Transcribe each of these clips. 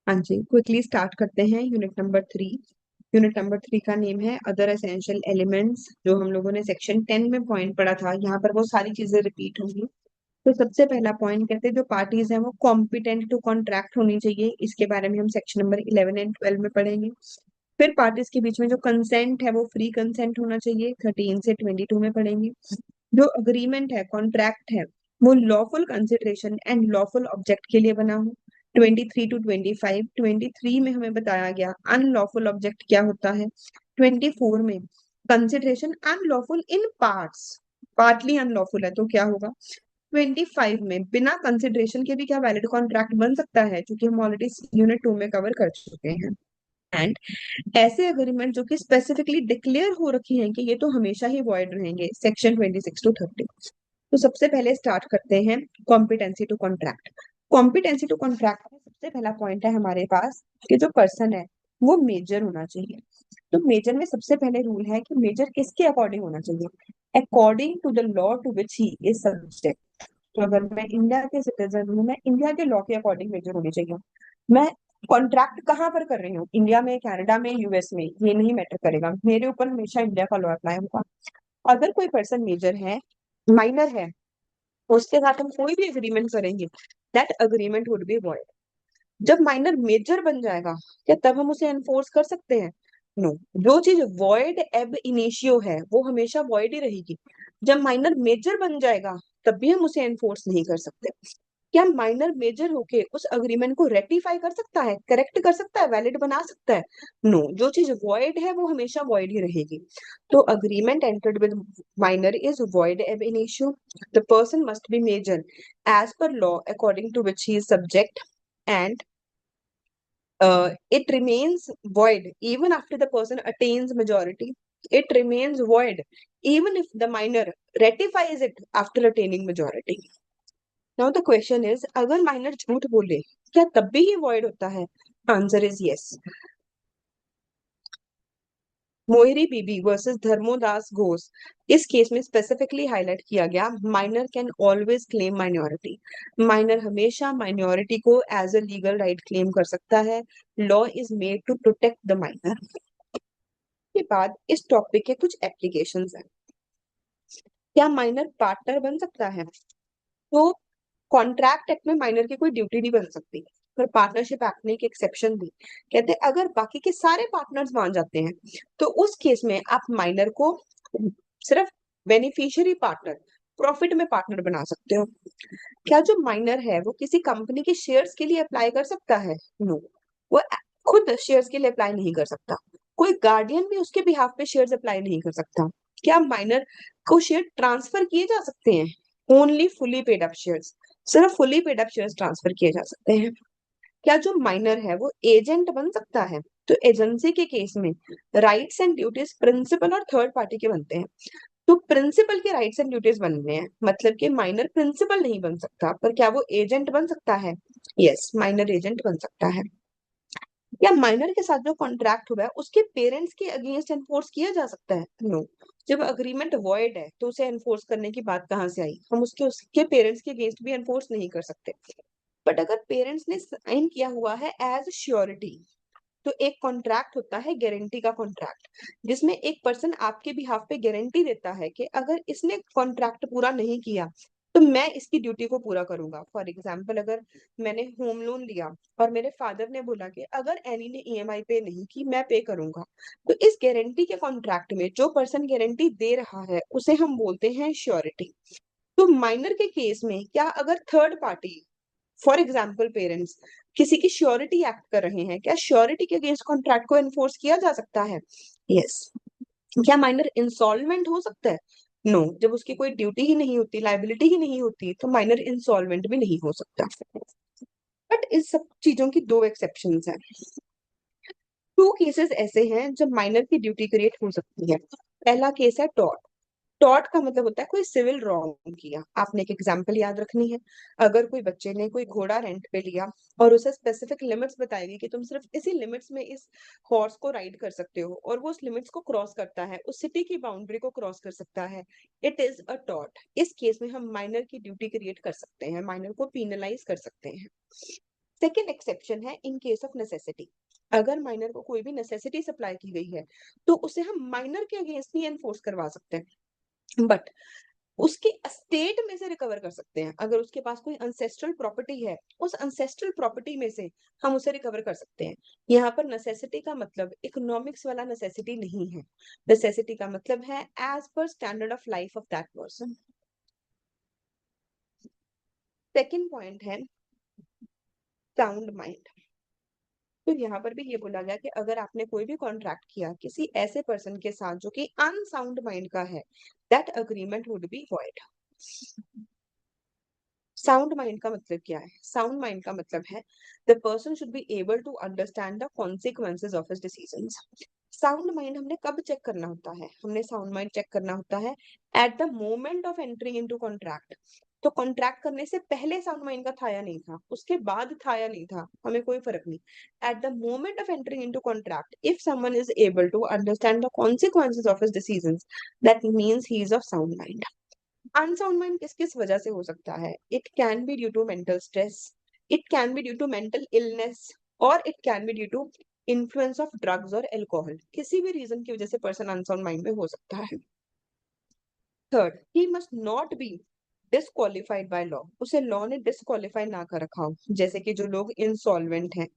हाँ जी, quickly start करते हैं यूनिट नंबर 3। यूनिट नंबर 3 का नेम है अदर एसेंशियल एलिमेंट्स। जो हम लोगों ने सेक्शन 10 में पॉइंट पढ़ा था, यहाँ पर वो सारी चीजें रिपीट होंगी। तो सबसे पहला पॉइंट कहते हैं जो पार्टीज हैं वो कॉम्पिटेंट टू कॉन्ट्रैक्ट होनी चाहिए। इसके बारे में हम सेक्शन नंबर 11 एंड 12 में पढ़ेंगे। फिर पार्टीज के बीच में जो कंसेंट है वो फ्री कंसेंट होना चाहिए, 13 से 22 में पढ़ेंगे। जो अग्रीमेंट है, कॉन्ट्रैक्ट है, वो lawful consideration and lawful object के लिए बना हो। 23 टू 25, 23 में हमें बताया गया अनलॉफुल ऑब्जेक्ट क्या होता है। 24 में कंसिडरेशन अनलॉफुल इन पार्ट्स, पार्टली अनलॉफुल है तो क्या होगा। 25 में बिना कंसिडरेशन के भी क्या वैलिड कॉन्ट्रैक्ट बन सकता है, क्योंकि हम ऑलरेडी यूनिट 2 में कवर कर चुके हैं। एंड ऐसे अग्रीमेंट जो कि स्पेसिफिकली डिक्लेयर हो रखी हैं कि ये तो हमेशा ही वॉइड रहेंगे, सेक्शन 26 टू 30। तो सबसे पहले स्टार्ट करते हैं competency to contract. Competency to contract में सबसे पहला पॉइंट है हमारे पास कि जो पर्सन है वो मेजर होना चाहिए। तो मेजर में सबसे पहले रूल है कि मेजर किसके अकॉर्डिंग होना चाहिए, according to the law to which he is subject. तो अगर मैं इंडिया के सिटीजन हूँ, मैं इंडिया के लॉ के अकॉर्डिंग मेजर होनी चाहिए। मैं कॉन्ट्रैक्ट कहाँ पर कर रही हूँ, इंडिया में, कनाडा में, यूएस में, ये नहीं मैटर करेगा, मेरे ऊपर हमेशा इंडिया का लॉ अप्लाई होगा। अगर कोई पर्सन मेजर है, माइनर है, उसके साथ हम कोई भी एग्रीमेंट करेंगे, that agreement would be void. जब माइनर मेजर बन जाएगा, क्या तब हम उसे एनफोर्स कर सकते हैं? नो। जो चीज वॉइड एब इनिशियो है वो हमेशा वॉइड ही रहेगी। जब माइनर मेजर बन जाएगा तब भी हम उसे एनफोर्स नहीं कर सकते। क्या माइनर मेजर होके उस अग्रीमेंट को रेटिफाई कर सकता है, करेक्ट कर सकता है, वैलिड बना सकता है? नो। जो चीज वॉइड है वो हमेशा वॉइड ही रहेगी। तो agreement entered with minor is void ab initio. The person must be major as per law according to which he is subject, and it remains void even after the person attains majority. It remains void even if the minor ratifies it after attaining majority. Now the question is, अगर minor झूठ बोले क्या तब भी ये void होता है? Answer is yes. Mohiri Bibi versus Dharmodas Ghosh, इस केस में स्पेसिफिकली हाईलाइट किया गया minor can always claim minority. Minor हमेशा माइनॉरिटी को as a legal right claim कर सकता है। Law is made to protect the minor. के बाद इस टॉपिक के कुछ एप्लीकेशंस हैं। क्या माइनर पार्टनर बन सकता है? तो कॉन्ट्रैक्ट एक्ट में माइनर की कोई ड्यूटी नहीं बन सकती, पर पार्टनरशिप एक्ट ने एक एक्सेप्शन दी। कहते हैं अगर बाकी के सारे पार्टनर्स मान जाते हैं तो उस केस में आप माइनर को सिर्फ बेनिफिशियरी पार्टनर, प्रॉफिट में पार्टनर बना सकते हो। क्या जो माइनर है वो किसी कंपनी के शेयर्स के लिए अप्लाई कर सकता है? नो। वो खुद शेयर्स के लिए अप्लाई नहीं कर सकता। कोई गार्डियन भी उसके बिहाफ पे शेयर्स अप्लाई नहीं कर सकता। क्या माइनर को शेयर ट्रांसफर किए जा सकते हैं? Only fully paid up shares, सिर्फ fully paid up shares transfer किए जा सकते हैं। क्या जो माइनर है वो एजेंट बन सकता है? तो एजेंसी के केस में राइट्स एंड ड्यूटीज प्रिंसिपल और थर्ड पार्टी के बनते हैं। तो प्रिंसिपल के राइट्स एंड ड्यूटीज बनने हैं, मतलब कि माइनर प्रिंसिपल नहीं बन सकता, पर क्या वो एजेंट बन सकता है? यस, माइनर एजेंट बन सकता है। या माइनर के साथ जो कॉन्ट्रैक्ट हुआ है उसके पेरेंट्स के अगेंस्ट एनफोर्स किया जा सकता है? नो। जब अग्रीमेंट वॉइड है तो उसे एनफोर्स करने की बात कहाँ से आई? हम उसके पेरेंट्स के अगेंस्ट भी एनफोर्स नहीं कर सकते। बट अगर पेरेंट्स ने साइन किया हुआ है एज श्योरिटी, तो एक कॉन्ट्रैक्ट होता है गारंटी का कॉन्ट्रैक्ट, जिसमें एक पर्सन आपके बिहाफ पे गारंटी देता है कि अगर इसने कॉन्ट्रैक्ट पूरा नहीं किया तो मैं इसकी ड्यूटी को पूरा करूंगा। फॉर एग्जाम्पल, अगर मैंने होम लोन लिया और मेरे फादर ने बोला कि अगर एनी ने ईएमआई पे नहीं की मैं पे करूंगा, तो इस गारंटी के कॉन्ट्रैक्ट में जो पर्सन गारंटी दे रहा है उसे हम बोलते हैं श्योरिटी। तो माइनर के केस में क्या अगर third party, for example parents, किसी की श्योरिटी एक्ट कर रहे हैं, क्या श्योरिटी के अगेंस्ट कॉन्ट्रैक्ट को एनफोर्स किया जा सकता है? यस। क्या माइनर इंसॉल्वेंट हो सकता है? नो। जब उसकी कोई ड्यूटी ही नहीं होती, लाइबिलिटी ही नहीं होती, तो माइनर इंसॉल्वेंट भी नहीं हो सकता। बट इस सब चीजों की दो एक्सेप्शंस हैं। टू केसेस ऐसे हैं जब माइनर की ड्यूटी क्रिएट हो सकती है। पहला केस है टॉर्ट। टॉर्ट का मतलब होता है कोई सिविल रॉन्ग किया। आपने एक एग्जांपल याद रखनी है। अगर कोई बच्चे ने कोई घोड़ा रेंट पे लिया और उसे स्पेसिफिक लिमिट्स बताएगी कि तुम सिर्फ इसी लिमिट्स में इस हॉर्स को राइड कर सकते हो, और वो उस लिमिट्स को क्रॉस करता है, उस सिटी की बाउंड्री को क्रॉस कर सकता है, इट इज अ टॉर्ट। इस केस में हम माइनर की ड्यूटी क्रिएट कर सकते हैं, माइनर को पीनलाइज कर सकते हैं। सेकेंड एक्सेप्शन है इन केस ऑफ नेसेसिटी। अगर माइनर को कोई भी नेसेसिटी सप्लाई की गई है तो उसे हम माइनर के अगेंस्ट ही एनफोर्स करवा सकते हैं, बट उसके एस्टेट में से रिकवर कर सकते हैं। अगर उसके पास कोई अंसेस्ट्रल प्रॉपर्टी है, उस अंसेस्ट्रल प्रॉपर्टी में से हम उसे रिकवर कर सकते हैं। यहाँ पर नेसेसिटी का मतलब इकोनॉमिक्स वाला नेसेसिटी नहीं है। नेसेसिटी का मतलब है as per standard of life of that person. Second point है साउंड माइंड। तो यहाँ पर भी ये बोला गया कि अगर आपने कोई भी कॉन्ट्रैक्ट किया किसी ऐसे पर्सन के साथ जो कि अनसाउंड माइंड का है, that agreement would be void. Sound mind का मतलब क्या है? साउंड माइंड का मतलब है the person should be able to understand the consequences of his decisions. Sound mind हमने कब चेक करना होता है? हमने साउंड माइंड चेक करना होता है at the moment of entering into contract. तो कॉन्ट्रैक्ट करने से पहले साउंड माइंड का था या नहीं था, उसके बाद था या नहीं था, हमें कोई फर्क नहीं। At the moment of entering into contract if someone is able to understand the consequences of his decisions, that means he is of sound mind. Unsound mind किस किस वजह से हो सकता है? It can be due to mental stress, it can be due to mental illness, और it can be due to influence of drugs और alcohol. किसी भी रीजन की वजह से पर्सन अनसाउंड माइंड में हो सकता है। Third, he must not B disqualified by law. उसे लॉ ने डिसक्वालिफाई ना कर रखा हो, जैसे कि जो लोग इंसॉल्वेंट हैं,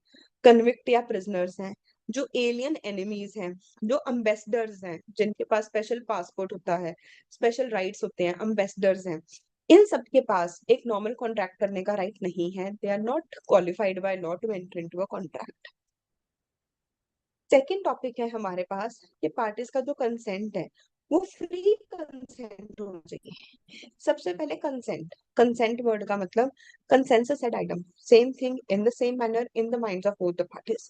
कन्विक्ट या प्रिजनर्स हैं, जो एलियन एनिमीज हैं, जो अम्बेसडर्स हैं जिनके पास स्पेशल पासपोर्ट होता है, स्पेशल राइट्स होते हैं, अम्बेसडर्स हैं। इन सब के पास एक नॉर्मल कॉन्ट्रैक्ट करने का राइट नहीं है। They are not qualified by law to enter into a contract. Second topic है हमारे पास कि पार्टीज का जो कंसेंट है वो फ्री कंसेंट होना चाहिए। सबसे पहले कंसेंट, कंसेंट वर्ड का मतलब consensus ad idem, same thing in the same manner in the minds of both the parties.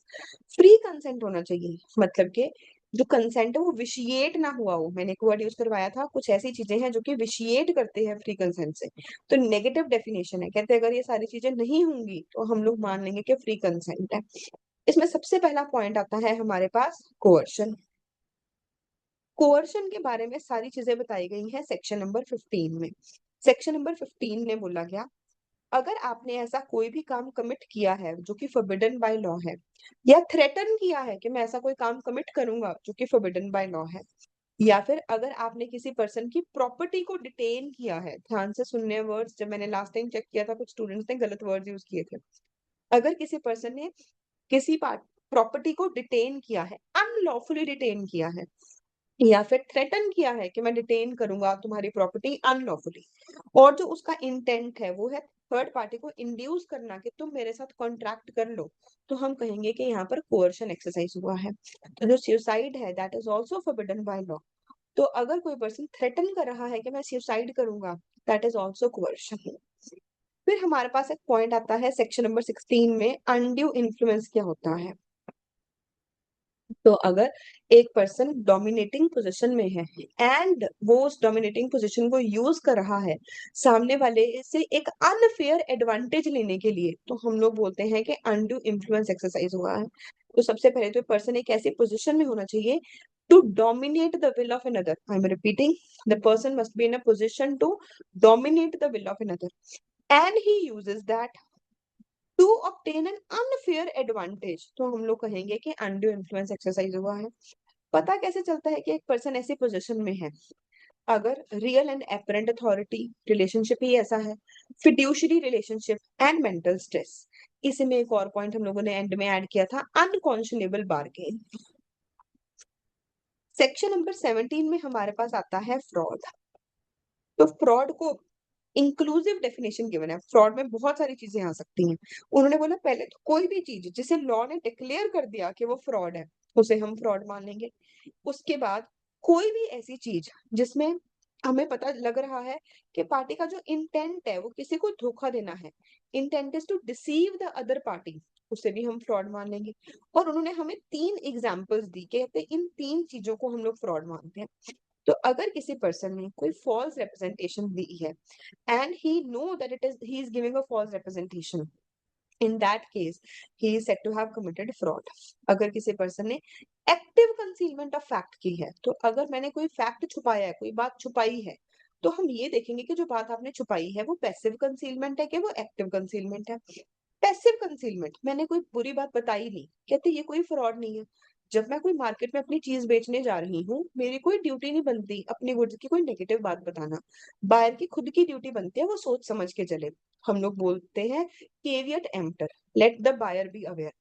Free consent होना चाहिए, मतलब कि जो कंसेंट है वो विशिएट ना हुआ हो। मैंने एक वर्ड यूज करवाया था, कुछ ऐसी चीजें हैं जो कि विशिएट करते हैं फ्री कंसेंट से। तो नेगेटिव डेफिनेशन है, कहते हैं अगर ये सारी चीजें नहीं होंगी तो हम लोग मान लेंगे कि फ्री कंसेंट है। इसमें सबसे पहला पॉइंट आता है हमारे पास कोअर्शन। कोअर्शन के बारे में सारी चीजें बताई गई हैं सेक्शन नंबर 15 में। सेक्शन नंबर 15 में बोला गया अगर आपने ऐसा कोई भी काम कमिट किया है जो कि फोरबिडन बाय लॉ है, या थ्रेटन किया है कि मैं ऐसा कोई काम कमिट करूंगा जो कि फोरबिडन बाय लॉ है, या फिर अगर आपने किसी पर्सन की प्रॉपर्टी को डिटेन किया है, ध्यान से सुनने वर्ड्स, जब मैंने लास्ट टाइम चेक किया था कुछ स्टूडेंट्स ने गलत वर्ड्स यूज किए थे। अगर किसी पर्सन ने किसी प्रॉपर्टी को डिटेन किया है, अनलॉफुली डिटेन किया है, या फिर थ्रेटन किया है कि मैं डिटेन करूंगा तुम्हारी प्रॉपर्टी अनलॉफुली, और जो उसका इंटेंट है वो है थर्ड पार्टी को इंड्यूस करना कि तुम मेरे साथ कॉन्ट्रैक्ट कर लो, तो हम कहेंगे कि यहाँ पर कोअर्शन एक्सरसाइज हुआ है। तो जो सुसाइड है that is also forbidden by law. तो अगर कोई पर्सन थ्रेटन कर रहा है कि मैं सुसाइड करूंगा, दैट इज ऑल्सो कोअर्शन। फिर हमारे पास एक पॉइंट आता है सेक्शन नंबर 16 में, अनड्यू इन्फ्लुएंस क्या होता है। तो अगर एक पर्सन डोमिनेटिंग पोजीशन में है एंड वो उस डोमिनेटिंग पोजीशन को यूज कर रहा है सामने वाले से एक अनफेयर एडवांटेज लेने के लिए, तो हम लोग बोलते हैं कि अनड्यू इन्फ्लुएंस एक्सरसाइज हुआ है। तो सबसे पहले तो पर्सन एक ऐसी पोजीशन में होना चाहिए to dominate the will of another. I am repeating, the person must be in a position to dominate the will of another and he uses that to obtain an unfair advantage. तो हम लोग कहेंगे कि undue influence exercise हुआ है। पता कैसे चलता है कि एक पर्सन ऐसी पोजीशन में है? अगर real and apparent authority relationship ही ऐसा है, fiduciary relationship and mental stress. इसी में एक और पॉइंट हम लोगों ने एंड में ऐड किया था, अनकॉन्शनेबल बार्गेन। सेक्शन नंबर 17 में हमारे पास आता है फ्रॉड। तो फ्रॉड को इंक्लूसिव डेफिनेशन गिवन है। फ्रॉड में बहुत सारी चीजें आ सकती हैं। उन्होंने बोला पहले तो कोई भी चीज जिसे लॉ ने डिक्लेयर कर दिया कि वो फ्रॉड है, उसे हम फ्रॉड मान लेंगे। उसके बाद कोई भी ऐसी चीज जिसमें हमें पता लग रहा है कि पार्टी का जो इंटेंट है वो किसी को धोखा देना है, intent is to deceive the other party, उसे भी हम फ्रॉड मान लेंगे। और उन्होंने हमें 3 एग्जाम्पल्स दी, कहते इन 3 चीजों को हम लोग फ्रॉड मानते हैं। तो अगर किसी पर्सन ने कोई फॉल्स रिप्रेजेंटेशन दी है and he know that he is giving a false representation, in that case he is said to have committed fraud। अगर किसी पर्सन ने एक्टिव कंसीलमेंट ऑफ फैक्ट की है, तो अगर मैंने कोई फैक्ट छुपाया है, कोई बात छुपाई है, तो हम ये देखेंगे कि जो बात आपने छुपाई है वो पैसिव कंसीलमेंट है कि वो एक्टिव कंसीलमेंट है। पैसिव कंसीलमेंट, मैंने कोई बुरी बात बताई नहीं, कहते ये कोई फ्रॉड नहीं है। जब मैं कोई मार्केट में अपनी चीज बेचने जा रही हूँ, मेरी कोई ड्यूटी नहीं बनती अपने गुड्स की कोई नेगेटिव बात बताना। बायर की खुद की ड्यूटी बनती है वो सोच समझ के चले। हम लोग बोलते हैं caveat emptor, let the buyer be aware.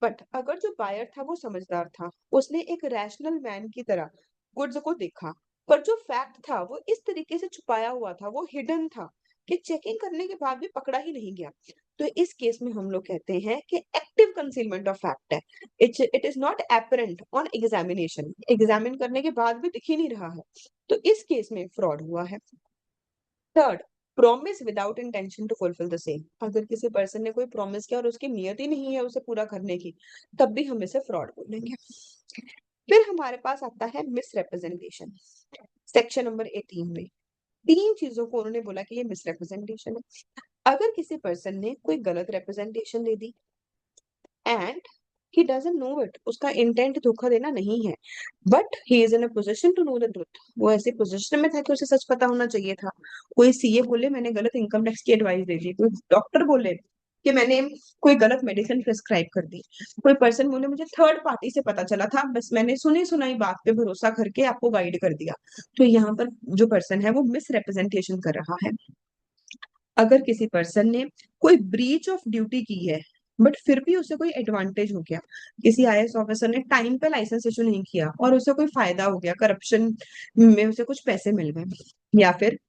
But अगर जो बायर था वो समझदार था, उसने एक रैशनल मैन की तरह गुड्स को देखा, पर जो फैक्ट था वो इस तरीके से छुपाया हुआ था, वो हिडन था, कि चेकिंग करने के बाद भी पकड़ा ही नहीं गया। तो इस केस में हम लोग कहते हैं कि एक्टिव कंसीलमेंट ऑफ फैक्ट है। It is not apparent on examination, examine करने के बाद भी दिख ही नहीं रहा है, तो इस केस में फ्रॉड हुआ है। Third, promise without intention to fulfil the same, अगर किसी पर्सन ने कोई प्रॉमिस किया और उसकी नियत ही नहीं है उसे पूरा करने की, तब भी हम इसे फ्रॉड बोलेंगे। फिर हमारे पास आता है मिसरिप्रेजेंटेशन। सेक्शन नंबर 18 में तीन चीजों को उन्होंने बोला कि ये मिसरिप्रेजेंटेशन है। अगर किसी पर्सन ने कोई गलत रिप्रेजेंटेशन दे दी and he doesn't know it, उसका इंटेंट धोखा देना नहीं है, but he is in a position to know the truth, वो ऐसी पोजीशन में था कि उसे सच पता होना चाहिए था। कोई सीए बोले मैंने गलत इनकम टैक्स की एडवाइस दे दी, कोई डॉक्टर बोले कि मैंने कोई गलत मेडिसिन प्रिस्क्राइब कर दी, कोई पर्सन बोले मुझे थर्ड पार्टी से पता चला था, बस मैंने सुनी सुनाई बात पे भरोसा करके आपको गाइड कर दिया। तो यहाँ पर जो पर्सन है वो मिस रिप्रेजेंटेशन कर रहा है। अगर किसी पर्सन ने कोई ब्रीच ऑफ ड्यूटी की है, बट फिर भी उसे कोई एडवांटेज हो गया, किसी आईएएस ऑफिसर ने टाइम पे लाइसेंस इशू नहीं किया और उसे कोई फायदा हो गया, करप्शन में उसे कुछ पैसे मिल गए, या फिर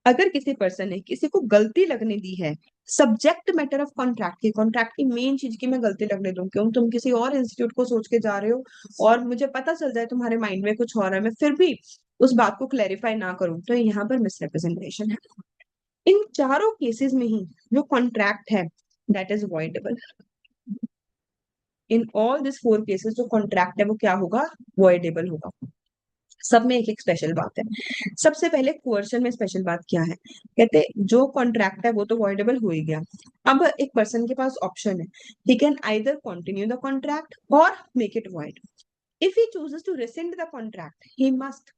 अगर किसी पर्सन ने किसी को गलती लगने दी है सब्जेक्ट मैटर ऑफ कॉन्ट्रैक्ट की मेन चीज की मैं गलती लगने दूं, क्यों तुम किसी और इंस्टीट्यूट को सोच के जा रहे हो और मुझे पता चल जाए तुम्हारे माइंड में कुछ और है, मैं फिर भी उस बात को क्लैरिफाई ना करूं, तो यहाँ पर मिसरिप्रेजेंटेशन है। इन चारों केसेस में ही जो कॉन्ट्रैक्ट है that is voidable. In all this four cases जो कॉन्ट्रैक्ट है वो क्या होगा, वॉइडेबल होगा। सब में एक एक स्पेशल बात है। सबसे पहले कोर्शन में स्पेशल बात क्या है, कहते जो कॉन्ट्रैक्ट है वो तो वॉइडेबल हो ही गया। अब एक पर्सन के पास ऑप्शन है, he can either continue the contract और make it void. If he chooses to rescind the contract he must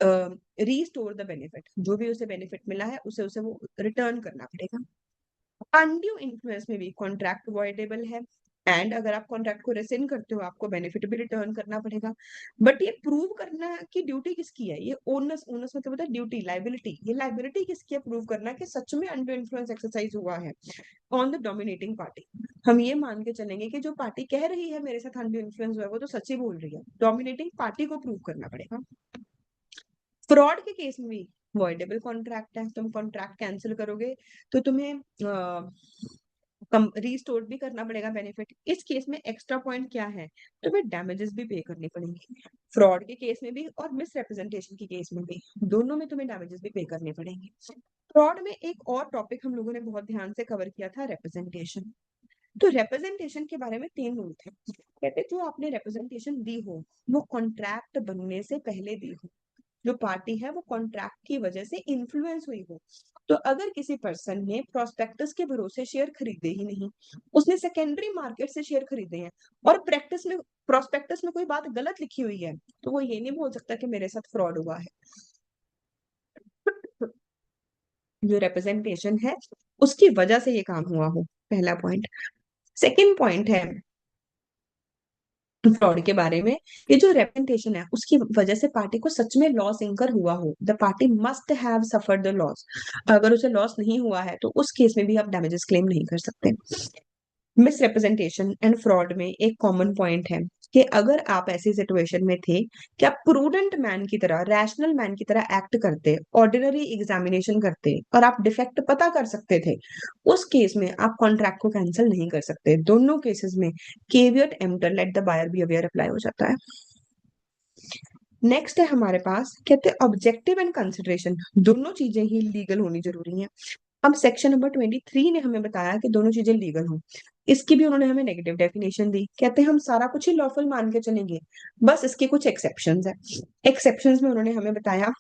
restore the benefit, जो भी उसे बेनिफिट मिला है उसे उसे वो रिटर्न करना पड़ेगा। अनड्यू इन्फ्लुएंस में भी कॉन्ट्रैक्ट वॉइडेबल है, एंड अगर आप कॉन्ट्रैक्ट को रेसिन करते हो आपको बेनिफिट भी रिटर्न करना पड़ेगा। बट ये प्रूव करना कि ड्यूटी किसकी है, ये ओनस, ओनस मतलब होता है ड्यूटी, लाइबिलिटी, ये लाइबिलिटी किसकी है प्रूव करना कि सच में अनड्यू इन्फ्लुएंस एक्सरसाइज हुआ है ऑन द डोमिनेटिंग पार्टी। हम ये मान के चलेंगे कि जो पार्टी कह रही है मेरे साथ अनड्यू इन्फ्लुएंस हुआ है वो तो सच ही बोल रही है, डोमिनेटिंग पार्टी को प्रूव करना पड़ेगा। फ्रॉड के केस में भी वॉइडेबल कॉन्ट्रैक्ट है, तुम कॉन्ट्रैक्ट कैंसिल करोगे तो तुम्हें रीस्टोर भी करना पड़ेगा बेनिफिट। इस केस में एक्स्ट्रा पॉइंट क्या है, तुम्हें डैमेजेस भी पे करने पड़ेंगे। फ्रॉड के केस में भी और मिस रिप्रेजेंटेशन के केस में भी, दोनों में तुम्हें डैमेजेस भी पे करने पड़ेंगे। फ्रॉड में एक और टॉपिक हम लोगों ने बहुत ध्यान से कवर किया था, रिप्रेजेंटेशन। तो रिप्रेजेंटेशन के बारे में तीन रूल थे, कहते जो आपने रिप्रेजेंटेशन दी हो वो कॉन्ट्रैक्ट बनने से पहले दी हो, जो पार्टी है वो कॉन्ट्रैक्ट की वजह से इन्फ्लुएंस हुई हो। तो अगर किसी पर्सन ने प्रोस्पेक्टस के भरोसे शेयर खरीदे ही नहीं, उसने सेकेंडरी मार्केट से शेयर खरीदे हैं और प्रैक्टिस में प्रोस्पेक्टस में कोई बात गलत लिखी हुई है, तो वो ये नहीं बोल सकता कि मेरे साथ फ्रॉड हुआ है। जो रिप्रेजेंटेशन है उसकी वजह से ये काम हुआ हो, पहला पॉइंट। सेकेंड पॉइंट है फ्रॉड के बारे में, ये जो रिप्रेजेंटेशन है उसकी वजह से पार्टी को सच में लॉस इंकर हुआ हो, the party must have suffered the loss. अगर उसे लॉस नहीं हुआ है तो उस केस में भी आप डैमेजेस क्लेम नहीं कर सकते। मिसरिप्रेजेंटेशन एंड फ्रॉड में एक कॉमन पॉइंट है कि अगर आप ऐसी सिचुएशन में थे कि आप प्रूडेंट मैन की तरह, रैशनल मैन की तरह एक्ट करते, ऑर्डिनरी एग्जामिनेशन करते और आप डिफेक्ट पता कर सकते थे, उस केस में आप कॉन्ट्रैक्ट को कैंसिल नहीं कर सकते। दोनों केसेस में caveat emptor, let the buyer be aware apply हो जाता है। नेक्स्ट है हमारे पास, कहते हैं ऑब्जेक्टिव एंड कंसिडरेशन, दोनों चीजें ही लीगल होनी जरूरी हैं। अब सेक्शन नंबर 23 ने हमें बताया कि दोनों चीजें लीगल हों, इसकी भी उन्होंने हमें नेगेटिव डेफिनेशन दी, कहते हैं हम सारा कुछ ही लॉफुल मान के चलेंगे, बस इसके कुछ एक्सेप्शंस है। एक्सेप्शंस में उन्होंने हमें बताया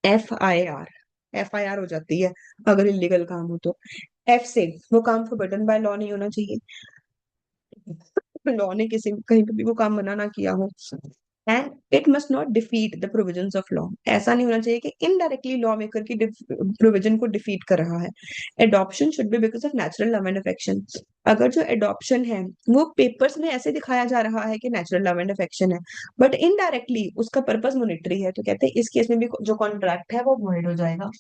FIR, FIR हो जाती है अगर इलीगल काम हो तो। F से वो काम फोरबिडन बाय लॉ नहीं होना चाहिए, लॉ ने किसी कहीं पे भी वो काम मना ना किया हो। And it must not defeat the provisions of law. ऐसा नहीं होना चाहिए कि इनडायरेक्टली लॉ मेकर की प्रोविजन को डिफीट कर रहा है। Adoption should be because of natural love and affection. अगर जो एडॉप्शन है वो पेपर्स में ऐसे दिखाया जा रहा है कि नेचुरल लव एंड अफेक्शन है, बट इनडायरेक्टली उसका पर्पस मॉनिटरी है, तो कहते हैं इस केस में भी जो कॉन्ट्रैक्ट है वो वॉइड हो जाएगा।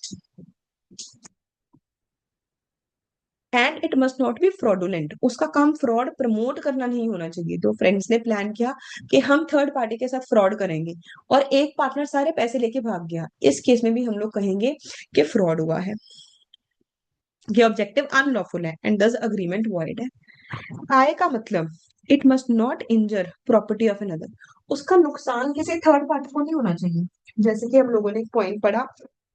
And it must not B fraudulent. उसका काम फ्रॉड प्रमोट करना नहीं होना चाहिए। तो फ्रेंड्स ने प्लान किया कि हम थर्ड पार्टी के साथ फ्रॉड करेंगे और एक पार्टनर सारे पैसे लेके भाग गया, इस केस में भी हम लोग कहेंगे कि फ्रॉड हुआ है, ये ऑब्जेक्टिव अनलॉफुल है एंड दस अग्रीमेंट वॉइड है। आय का मतलब it must not injure property of another. उसका नुकसान किसी थर्ड पार्टी को नहीं होना चाहिए। जैसे कि हम लोगों ने एक पॉइंट पढ़ा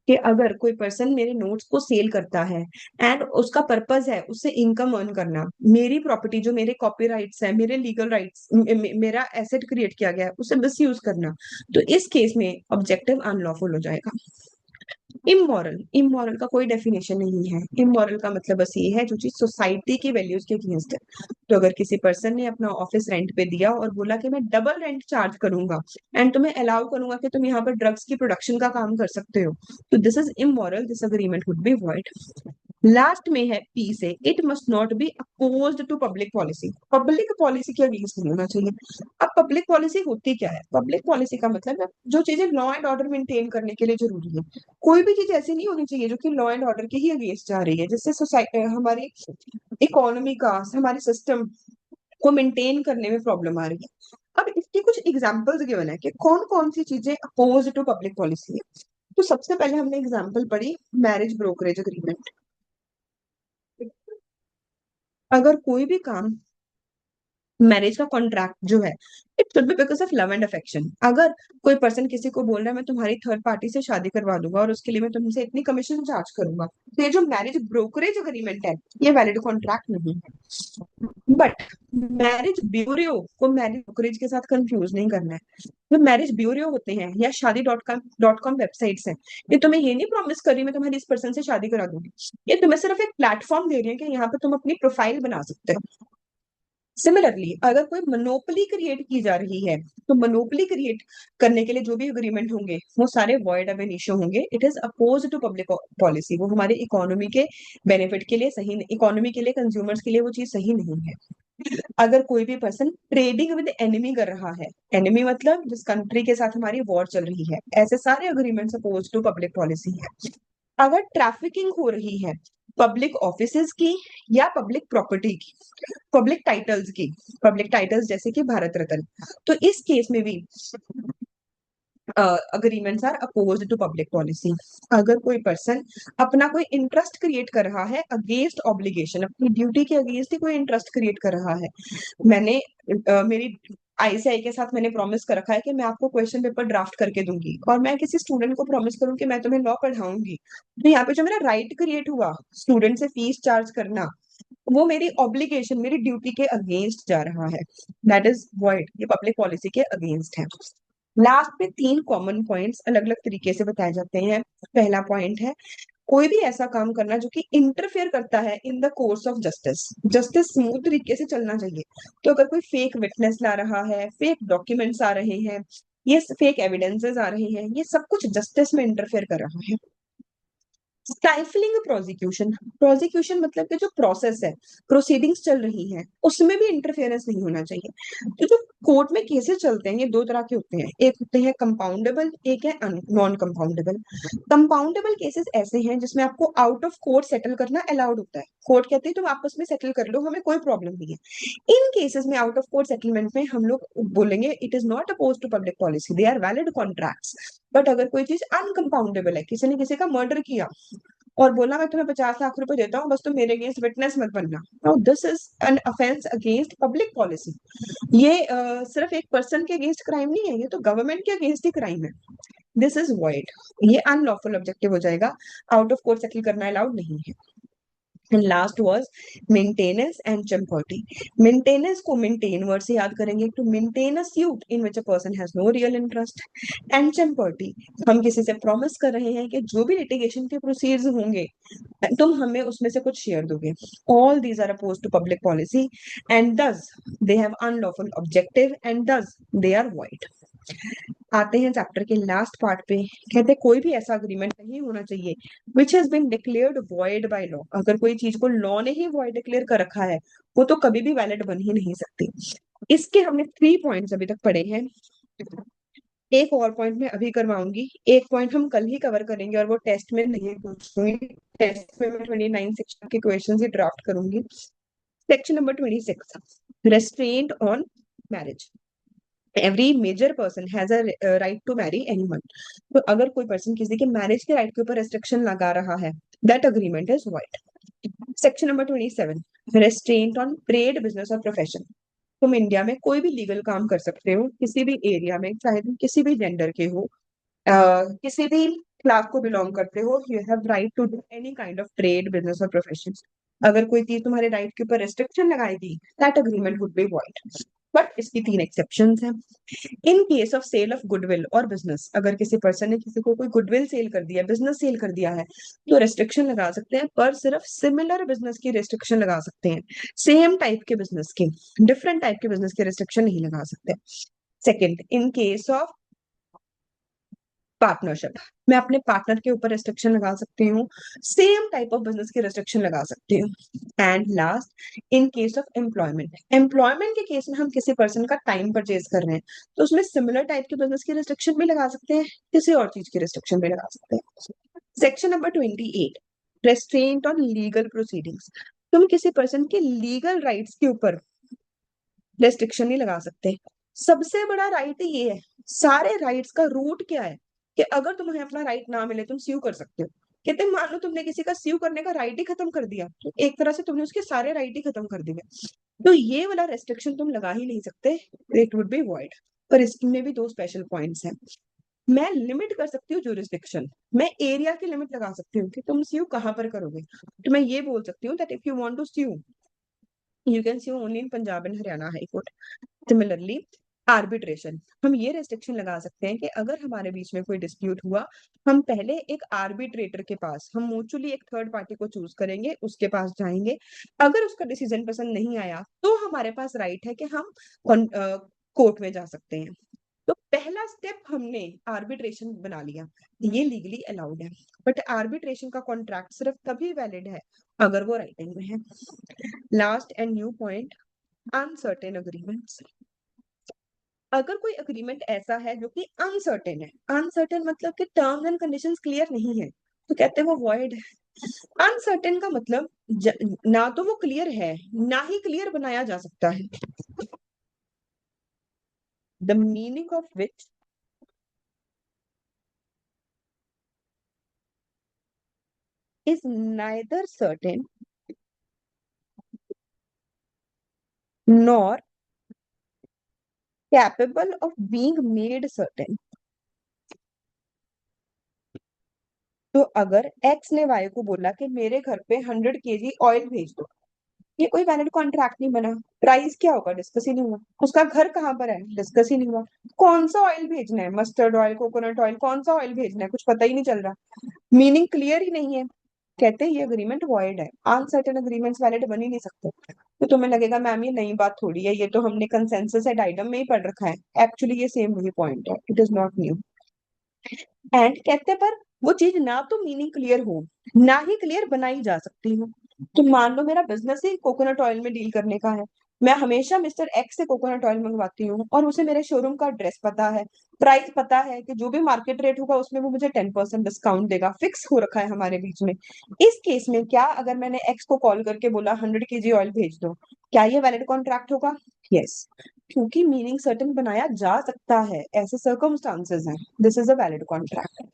कि अगर कोई पर्सन मेरे नोट्स को सेल करता है एंड उसका पर्पस है उससे इनकम अर्न करना, मेरी प्रॉपर्टी जो मेरे कॉपीराइट्स है, मेरे लीगल राइट्स, मेरा एसेट क्रिएट किया गया है उसे मिस यूज करना, तो इस केस में ऑब्जेक्टिव अनलॉफुल हो जाएगा। इमोरल, इमोरल का कोई डेफिनेशन नहीं है। इमोरल का मतलब बस ये है जो चीज सोसाइटी की वैल्यूज के अगेंस्ट है। तो अगर किसी पर्सन ने अपना ऑफिस रेंट पे दिया और बोला कि मैं डबल रेंट चार्ज करूंगा एंड तुम्हें अलाउ करूंगा कि तुम यहाँ पर ड्रग्स की प्रोडक्शन का काम कर सकते हो, तो this is immoral, this agreement would be void. Last में है पी से, it must not be opposed to public policy. Public policy के अगेंस्ट नहीं होना चाहिए। अब पब्लिक पॉलिसी होती क्या है? पब्लिक पॉलिसी का मतलब है जो चीजें लॉ एंड ऑर्डर मेंटेन करने के लिए जरूरी है। कोई भी चीज ऐसी नहीं होनी चाहिए जो कि लॉ एंड ऑर्डर के ही अगेंस्ट जा रही है, जिससे सोसाइटी, हमारी इकोनॉमी का, हमारे सिस्टम को मेंटेन करने में प्रॉब्लम आ रही है। अब इसके कुछ एग्जांपल्स गिवन है कि कौन कौन सी चीजें अपोज टू पब्लिक पॉलिसी है। तो सबसे पहले हमने एग्जांपल पढ़ी मैरिज ब्रोकरेज अग्रीमेंट। अगर कोई भी काम, मैरिज का कॉन्ट्रैक्ट जो है, it should B because of love and affection. अगर कोई पर्सन किसी को बोल रहा है मैं तुम्हारी थर्ड पार्टी से शादी करवा दूंगा और उसके लिए मैं तुमसे इतनी कमीशन चार्ज करूंगा, तो ये जो मैरिज ब्रोकरेज अग्रीमेंट है ये वैलिड कॉन्ट्रैक्ट नहीं है। बट मैरिज ब्यूरो को मैरिज ब्रोकरेज के साथ कंफ्यूज नहीं करना है। जो मैरिज ब्यूरो होते हैं या शादी.com वेबसाइट्स हैं, ये तुम्हें ये नहीं प्रॉमिस कर रही मैं तुम्हारी इस पर्सन से शादी करा दूंगी। ये तुम्हें सिर्फ एक प्लेटफॉर्म दे रही है कि यहाँ पे तुम अपनी प्रोफाइल बना सकते हो। सिमिलरली अगर कोई मोनोपोली क्रिएट की जा रही है, तो मोनोपोली क्रिएट करने के लिए जो भी अग्रीमेंट होंगे वो सारे वॉइड अब इनिशियो होंगे। It is oppose to public policy. वो हमारी इकोनॉमी के बेनिफिट के लिए सही, इकोनॉमी के लिए, कंज्यूमर्स के लिए वो चीज सही नहीं है। अगर कोई भी पर्सन ट्रेडिंग विद एनिमी कर रहा है, एनिमी मतलब जिस कंट्री के साथ हमारी वॉर चल रही है, ऐसे सारे agreements oppose to public policy है। अगर ट्रैफिकिंग हो रही है पब्लिक ऑफिसेज की या पब्लिक प्रॉपर्टी की, पब्लिक टाइटल्स की, पब्लिक टाइटल्स जैसे कि भारत रत्न, तो इस केस में भी agreements are opposed to public policy. अगर कोई पर्सन अपना कोई इंटरेस्ट क्रिएट कर रहा है अगेंस्ट ऑब्लिगेशन, अपनी ड्यूटी के अगेंस्ट ही कोई इंटरेस्ट क्रिएट कर रहा है, मैंने मेरी आईसीआई के साथ मैंने प्रॉमिस कर रखा है कि मैं आपको क्वेश्चन पेपर ड्राफ्ट करके दूंगी, और मैं किसी स्टूडेंट को प्रॉमिस करूं कि मैं तुम्हें लॉ पढ़ाऊंगी, तो यहाँ पे जो मेरा राइट क्रिएट हुआ स्टूडेंट से फीस चार्ज करना, वो मेरी ऑब्लिगेशन, मेरी ड्यूटी के अगेंस्ट जा रहा है, दैट इज वॉइड, ये पब्लिक पॉलिसी के अगेंस्ट है। लास्ट में तीन कॉमन पॉइंट्स अलग अलग तरीके से बताए जाते हैं। पहला पॉइंट है कोई भी ऐसा काम करना जो कि इंटरफेयर करता है in the course of justice. Justice smooth तरीके से चलना चाहिए। तो अगर कोई फेक विटनेस ला रहा है, फेक डॉक्यूमेंट्स आ रहे हैं, ये फेक एविडेंसेस आ रहे हैं, ये सब कुछ जस्टिस में इंटरफेयर कर रहा है। स्टाइफलिंग प्रोसिक्यूशन, प्रोसिक्यूशन मतलब कि जो प्रोसेस है, प्रोसीडिंग्स चल रही हैं, उसमें भी इंटरफेरेंस नहीं होना चाहिए। तो जो कोर्ट में केसेस चलते हैं ये दो तरह के होते हैं, एक होते हैं कंपाउंडेबल, एक है नॉन कंपाउंडेबल। कंपाउंडेबल केसेस ऐसे हैं जिसमें आपको आउट ऑफ कोर्ट सेटल करना अलाउड होता है। कोर्ट कहते हैं तुम आपस में सेटल कर लो, हमें कोई प्रॉब्लम नहीं है। इन केसेस में आउट ऑफ कोर्ट सेटलमेंट में हम लोग बोलेंगे it is not oppose to public policy, they are valid contracts. But अगर कोई चीज अनकंपाउंडेबल है, किसी ने किसी का मर्डर किया और बोला मैं तुम्हें 50 लाख रुपए देता हूँ बस तुम मेरे अगेंस्ट विटनेस मत बनना, now this is an offence against public policy. ये सिर्फ एक पर्सन के अगेंस्ट क्राइम नहीं है, ये तो गवर्नमेंट के अगेंस्ट ही क्राइम है। दिस इज वॉइड, ये अनलॉफुल ऑब्जेक्टिव हो जाएगा, आउट ऑफ कोर्ट सेटल करना अलाउड नहीं है। And last was maintenance and champerty. Maintenance को मेंटेन वर्ड से याद करेंगे, to maintain a suit in which a person has no real interest. And champerty, हम किसी से प्रॉमिस कर रहे हैं कि जो भी लिटिगेशन के प्रोसीड्स होंगे तुम हमें उसमें से कुछ शेयर दोगे। All these are oppose to public policy and thus they have unlawful objective and thus they are void. आते हैं चैप्टर के लास्ट पार्ट पे। कहते हैं कोई भी ऐसा अग्रीमेंट नहीं होना चाहिए which has been declared void by law. अगर कोई चीज को लॉ ने ही वॉइड डिक्लेयर कर रखा है वो तो कभी भी वैलिड बन ही नहीं सकती। इसके हमने 3 पॉइंट्स अभी तक पढ़े हैं। एक और पॉइंट मैं अभी करवाऊंगी, एक पॉइंट हम कल ही कवर करेंगे और वो टेस्ट में नहीं पूछूंगी। टेस्ट में मैं 29 सेक्शन के क्वेश्चन ही ड्राफ्ट करूंगी। Section number 26, restraint on marriage. Every major person has a right to marry anyone. तो अगर कोई पर्सन किसी के मैरिज के राइट के ऊपर रेस्ट्रिक्शन लगा रहा है, that agreement is void. Section number 27, restaurant on trade, business और प्रोफेशन। तुम इंडिया में कोई भी लीगल काम कर सकते हो किसी भी एरिया में, चाहे तुम किसी भी जेंडर के हो, किसी भी क्लास को बिलोंग करते हो, you have right to do any kind of trade, business और प्रोफेशन। अगर कोई चीज तुम्हारे राइट के ऊपर रिस्ट्रिक्शन लगाएगी, that agreement would be void. But इसकी 3 एक्सेप्शंस हैं। In case of sale of goodwill और बिजनेस, अगर किसी पर्सन ने किसी को कोई गुडविल सेल कर दिया, बिजनेस सेल कर दिया है, तो रेस्ट्रिक्शन लगा सकते हैं, पर सिर्फ सिमिलर बिजनेस की रेस्ट्रिक्शन लगा सकते हैं। सेम टाइप के बिजनेस के, डिफरेंट टाइप के बिजनेस के रेस्ट्रिक्शन नहीं लगा सकते। Second, in case of partnership, मैं अपने पार्टनर के ऊपर रेस्ट्रिक्शन लगा सकती हूँ, सेम टाइप ऑफ बिजनेस की रेस्ट्रिक्शन लगा सकती हूँ। And last, in case of employment, employment के केस में हम किसी पर्सन का टाइम परचेज कर रहे हैं, तो उसमें सिमिलर टाइप के बिजनेस की रेस्ट्रिक्शन भी लगा सकते हैं, किसी और चीज की रेस्ट्रिक्शन भी लगा सकते हैं। Section number 28, restaurant on legal proceedings. तुम किसी पर्सन के लीगल राइट्स के ऊपर रेस्ट्रिक्शन नहीं लगा सकते। सबसे बड़ा राइट ये है, सारे राइट्स का रूट क्या है, कि अगर तुम्हें अपना राइट ना मिले तुम स्यू कर सकते हो। कहते हैं मान लो तुमने किसी का स्यू करने का राइट ही खत्म कर दिया, तो एक तरह से तुमने उसके सारे राइट ही खत्म कर दिए, तो ये वाला रेस्ट्रिक्शन तुम लगा ही नहीं सकते, इट वुड बी वॉइड। पर इसमें भी 2 स्पेशल पॉइंट्स हैं। मैं लिमिट कर सकती हूँ जुरिस्डिक्शन, मैं एरिया की लिमिट लगा सकती हूँ कि तुम स्यू कहाँ पर करोगे। तो मैं ये बोल सकती हूँ that if you want to sue, you can sue only in Punjab and Haryana high court. Similarly arbitration, हम ये रेस्ट्रिक्शन लगा सकते हैं कि अगर हमारे बीच में कोई डिस्प्यूट हुआ, हम पहले एक आर्बिट्रेटर के पास, हम म्यूचुअली एक थर्ड पार्टी को चूज करेंगे, उसके पास जाएंगे। अगर उसका डिसीजन पसंद नहीं आया तो हमारे पास राइट है कि हम कोर्ट में जा सकते हैं। तो पहला स्टेप हमने आर्बिट्रेशन बना लिया, ये लीगली अलाउड है। बट आर्बिट्रेशन का कॉन्ट्रैक्ट सिर्फ तभी वैलिड है अगर वो राइटिंग में है। Last and new point, uncertain agreements. अगर कोई अग्रीमेंट ऐसा है जो कि अनसर्टेन है, अनसर्टेन मतलब कि टर्म्स एंड कंडीशंस क्लियर नहीं है, तो कहते हैं वो वॉइड है। अनसर्टेन का मतलब ना तो वो क्लियर है, ना ही क्लियर बनाया जा सकता है। The meaning of which is neither certain nor capable of being made certain. तो अगर एक्स ने वाई को बोला कि मेरे घर पे 100 kg ऑयल भेज दो, ये कोई वैलिड कॉन्ट्रैक्ट नहीं बना। प्राइस क्या होगा, डिस्कस ही नहीं हुआ। उसका घर कहाँ पर है, डिस्कस ही नहीं हुआ। कौन सा ऑयल भेजना है, मस्टर्ड ऑयल, कोकोनट ऑयल, कौन सा ऑयल भेजना है, कुछ पता ही नहीं चल रहा, मीनिंग क्लियर ही नहीं है। कहते हैं ये अग्रीमेंट वॉइड है, अनसर्टेन अग्रीमेंट्स वैलिड बन ही नहीं सकते। तो तुम्हें लगेगा मैम ये नई बात थोड़ी है, ये तो हमने कंसेंसस एट आइटम में ही पढ़ रखा है। एक्चुअली ये सेम वही पॉइंट है, it is not new. And कहते पर वो चीज ना तो मीनिंग क्लियर हो, ना ही क्लियर बनाई जा सकती हो। तो मान लो मेरा बिजनेस ही कोकोनट ऑयल में डील करने का है, मैं हमेशा मिस्टर एक्स से कोकोनट ऑयल मंगवाती हूँ और उसे मेरे शोरूम का एड्रेस पता है, प्राइस पता है कि जो भी मार्केट रेट होगा उसमें वो मुझे 10% डिस्काउंट देगा, फिक्स हो रखा है हमारे बीच में। इस केस में क्या अगर मैंने एक्स को कॉल करके बोला 100 kg ऑयल भेज दो, क्या ये वैलिड कॉन्ट्रैक्ट होगा? यस, क्योंकि मीनिंग सर्टेन बनाया जा सकता है, ऐसे सर्कमस्टांसेस हैं, this is a valid contract.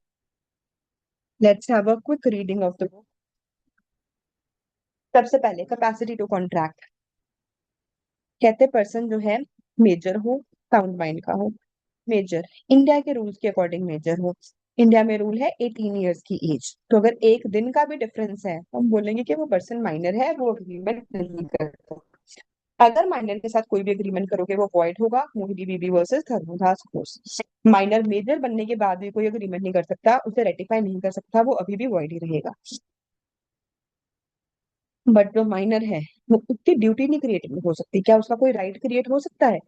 Let's have a quick reading of the book. सबसे पहले कैपेसिटी टू कॉन्ट्रैक्ट। कहते पर्सन जो है मेजर हो, साउंड माइंड का हो। मेजर, इंडिया के रूल्स के अकॉर्डिंग मेजर हो। इंडिया में रूल है 18 ईयर्स की एज, तो अगर एक दिन का भी डिफरेंस है तो हम बोलेंगे कि वो पर्सन माइनर है, वो अग्रीमेंट नहीं करता। अगर माइनर के साथ कोई भी एग्रीमेंट करोगे वो वॉइड होगा, Mohini Bibi versus Dharmdas Ghosh. Minor major बनने के बाद भी कोई एग्रीमेंट नहीं कर सकता, उसे रेटिफाई नहीं कर सकता, वो अभी भी वॉइड ही रहेगा। बट जो माइनर है वो उसकी ड्यूटी नहीं क्रिएट हो सकती। क्या उसका कोई राइट क्रिएट हो सकता है?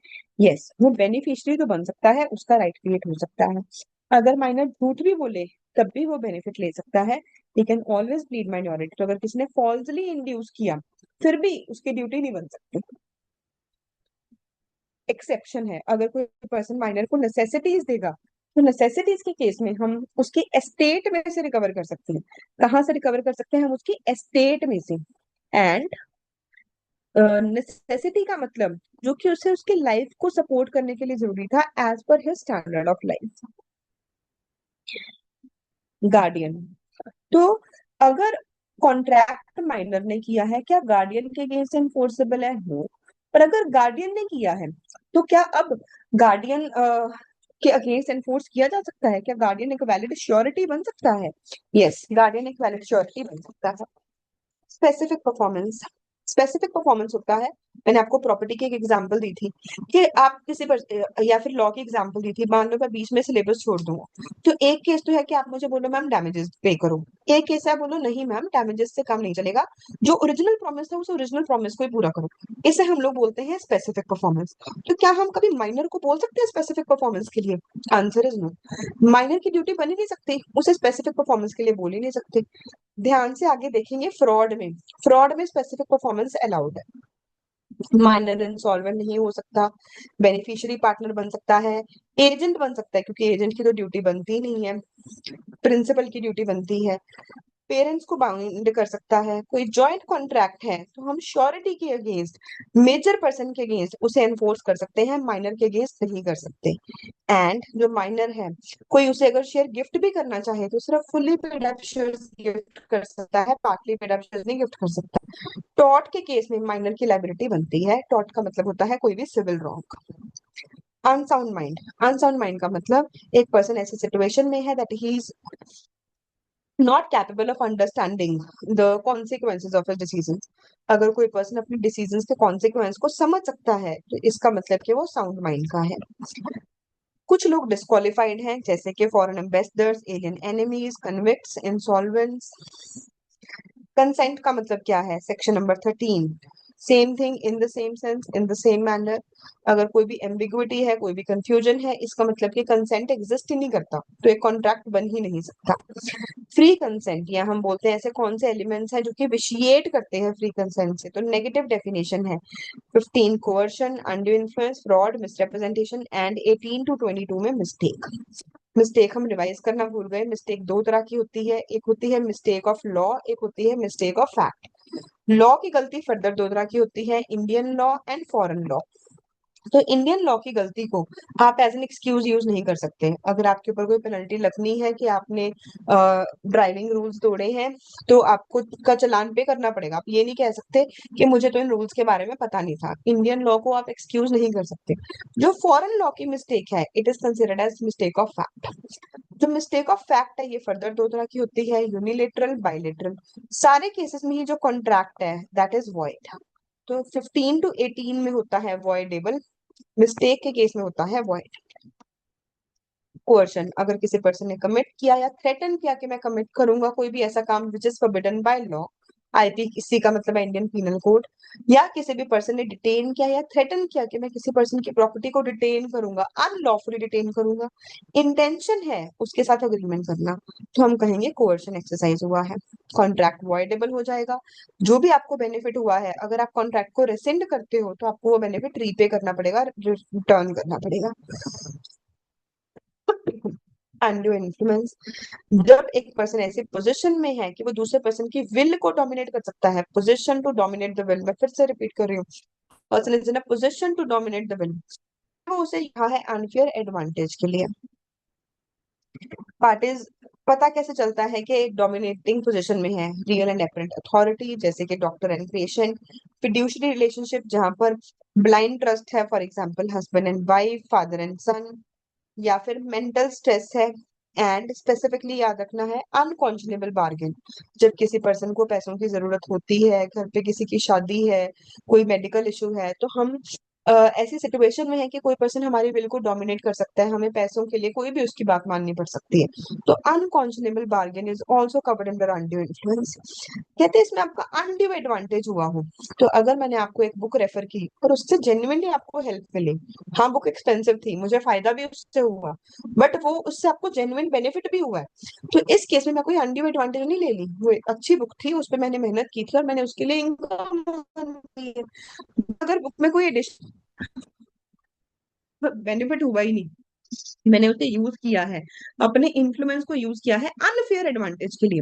यस, वो बेनिफिशियरी तो बन सकता है, उसका राइट क्रिएट हो सकता है। अगर माइनर झूठ भी बोले तब भी वो बेनिफिट ले सकता है। He can always plead minority. तो अगर किसी ने फॉल्सली इंड्यूस किया फिर भी उसकी ड्यूटी नहीं बन सकती। एक्सेप्शन है, अगर कोई पर्सन माइनर को नेसेसिटीज देगा तो नेसेसिटीज के केस में हम उसकी एस्टेट में से रिकवर कर सकते हैं। कहाँ से रिकवर कर सकते हैं? हम उसकी एस्टेट में से। एंड नेसेसिटी का मतलब जो कि उसे उसके लाइफ को सपोर्ट करने के लिए जरूरी था as per his standard of life. Guardian. तो अगर कॉन्ट्रैक्ट माइनर ने किया है, क्या गार्डियन के अगेंस्ट एनफोर्सेबल है? नो। पर अगर गार्डियन ने किया है तो क्या अब गार्डियन के अगेंस्ट एनफोर्स किया जा सकता है? क्या गार्डियन एक वैलिड श्योरिटी बन सकता है? यस, गार्डियन एक वैलिड श्योरिटी बन सकता है। Specific performance. स्पेसिफिक परफॉर्मेंस होता है, मैंने आपको प्रॉपर्टी की एक एग्जांपल दी थी कि आप किसी पर, या फिर लॉ की एग्जांपल दी थी, मान लो मैं बीच में सिलेबस छोड़ दूंगा। तो एक केस तो है कि आप मुझे बोलो मैम डैमेजेस पे करो, एक केस है बोलो नहीं मैम डैमेजेस से काम नहीं चलेगा, जो ओरिजिनल प्रॉमिस है उस ओरिजिनल प्रॉमिस को ही पूरा करो। इसे हम लोग बोलते हैं स्पेसिफिक परफॉर्मेंस। तो क्या हम कभी माइनर को बोल सकते हैं स्पेसिफिक परफॉर्मेंस के लिए? Answer is no. माइनर की ड्यूटी बन ही नहीं सकती, उसे स्पेसिफिक परफॉर्मेंस के लिए बोल ही नहीं सकते। ध्यान से आगे देखेंगे, फ्रॉड में स्पेसिफिक परफॉर्मेंस अलाउड है। माइनर इंसॉल्वेंट नहीं हो सकता, बेनिफिशियरी पार्टनर बन सकता है, एजेंट बन सकता है क्योंकि एजेंट की तो ड्यूटी बनती ही नहीं है, प्रिंसिपल की ड्यूटी बनती है, पेरेंट्स को बाउंड कर सकता है, कोई जॉइंट कॉन्ट्रैक्ट है तो हम श्योरिटी के अगेंस्ट, मेजर पर्सन के अगेंस्ट उसे एनफोर्स कर सकते हैं, माइनर के अगेंस्ट नहीं कर सकते। एंड जो माइनर है, कोई उसे अगर शेयर गिफ्ट भी करना चाहे तो सिर्फ fully paid up shares gift कर सकता है, पार्टली पेड अप शेयर्स नहीं गिफ्ट कर सकता। टॉर्ट के केस में माइनर की लायबिलिटी बनती है। टॉर्ट का मतलब होता है कोई भी civil wrong. Unsound mind. Unsound mind का मतलब एक पर्सन ऐसी सिचुएशन में है that he is not capable of understanding the consequences of his decisions. अगर कोई पर्सन अपने डिसीजंस के कॉन्सिक्वेंस को समझ सकता है तो इसका मतलब कि वो साउंड माइंड का है। कुछ लोग डिस्क्वालिफाइड हैं जैसे कि foreign ambassadors, alien enemies, convicts, insolvents. Consent का मतलब क्या है? Section number 13, same thing in the same sense in the same manner. अगर कोई भी एम्बिग्विटी है, कोई भी कंफ्यूजन है, इसका मतलब कि कंसेंट एग्जिस्ट ही नहीं करता, तो एक कॉन्ट्रैक्ट बन ही नहीं सकता। फ्री कंसेंट, या हम बोलते हैं ऐसे कौन से एलिमेंट्स हैं जो कि विशिएट करते हैं फ्री कंसेंट से? तो नेगेटिव डेफिनेशन है 15 coercion, undue influence, fraud, misrepresentation, and 18 to 22 में मिस्टेक। मिस्टेक हम रिवाइज करना भूल गए। मिस्टेक दो तरह की होती है, एक होती है मिस्टेक ऑफ लॉ, एक होती है मिस्टेक ऑफ फैक्ट। लॉ की गलती फर्दर दो तरह की होती है, Indian law and foreign law. तो इंडियन लॉ की गलती को आप एज एन एक्सक्यूज यूज नहीं कर सकते। अगर आपके ऊपर कोई पेनल्टी लगनी है कि आपने ड्राइविंग रूल्स तोड़े हैं तो आपको का चालान पे करना पड़ेगा, आप ये नहीं कह सकते कि मुझे तो इन रूल्स के बारे में पता नहीं था। इंडियन लॉ को आप एक्सक्यूज नहीं कर सकते। जो फॉरेन लॉ की मिस्टेक है it is considered as mistake of fact. जो मिस्टेक ऑफ फैक्ट है ये फर्दर दो तरह की होती है, यूनिलेटरल, बाइलेटरल। सारे केसेस में ही जो कॉन्ट्रैक्ट है दैट इज वॉइड। तो 15 to 18 में होता है वॉइडेबल, मिस्टेक के केस में होता है वॉइड। कोर्शन, अगर किसी पर्सन ने कमिट किया या थ्रेटन किया कि मैं कमिट करूंगा कोई भी ऐसा काम which is forbidden by law, IP इसी का मतलब है इंडियन पीनल कोड, या किसी भी पर्सन ने डिटेन किया या थ्रेटन किया कि मैं किसी पर्सन की प्रॉपर्टी को डिटेन करूंगा, अनलॉफुली डिटेन करूंगा, इंटेंशन है उसके साथ अग्रीमेंट करना, तो हम कहेंगे कोर्शन एक्सरसाइज हुआ है, कॉन्ट्रैक्ट वॉइडेबल हो जाएगा। जो भी आपको बेनिफिट हुआ है अगर आप कॉन्ट्रैक्ट को रेसिंड करते हो तो आपको वो बेनिफिट रीपे करना पड़ेगा, रिटर्न करना पड़ेगा। अनड्यू इन्फ्लुएंस, जब एक पर्सन ऐसी पोजीशन में है कि वो दूसरे पर्सन की विल को डोमिनेट कर सकता है। Position to dominate the will, मैं फिर से रिपीट कर रही हूँ, person is in a position to dominate the will. वो उसे यहाँ है अनफेयर एडवांटेज के लिए। पार्टीज, पता कैसे चलता है कि एक डोमिनेटिंग पोजीशन में है? रियल एंड एपरेंट अथॉरिटी जैसे कि doctor and patient, fiduciary relationship जहां पर ब्लाइंड ट्रस्ट है, for example husband and wife, father and son, या फिर मेंटल स्ट्रेस है। एंड स्पेसिफिकली याद रखना है अनकॉन्शनेबल बार्गेन, जब किसी पर्सन को पैसों की जरूरत होती है, घर पे किसी की शादी है, कोई मेडिकल इशू है, तो हम ऐसी सिचुएशन में है कि कोई पर्सन हमारी विल को डोमिनेट कर सकता है, हमें पैसों के लिए कोई भी उसकी बात माननी पड़ सकती है। तो unconscionable bargain is also covered under undue influence. कहते हैं इसमें आपका अनड्यू एडवांटेज हुआ हो। तो अगर मैंने आपको एक बुक रेफर की और उससे जेन्युइनली आपको हेल्प मिली, हाँ बुक एक्सपेंसिव थी, मुझे फायदा भी उससे हुआ, बट वो उससे आपको जेन्युइन बेनिफिट भी हुआ है, तो इस केस में मैं कोई अनड्यू एडवांटेज नहीं ले ली। वो एक अच्छी बुक थी, उस पर मैंने मेहनत की थी और मैंने उसके लिए इनकम दी है। अगर बुक में कोई एडिशन बेनिफिट हुआ ही नहीं, मैंने उसे यूज किया है, अपने इन्फ्लुएंस को यूज किया है अनफेयर एडवांटेज के लिए,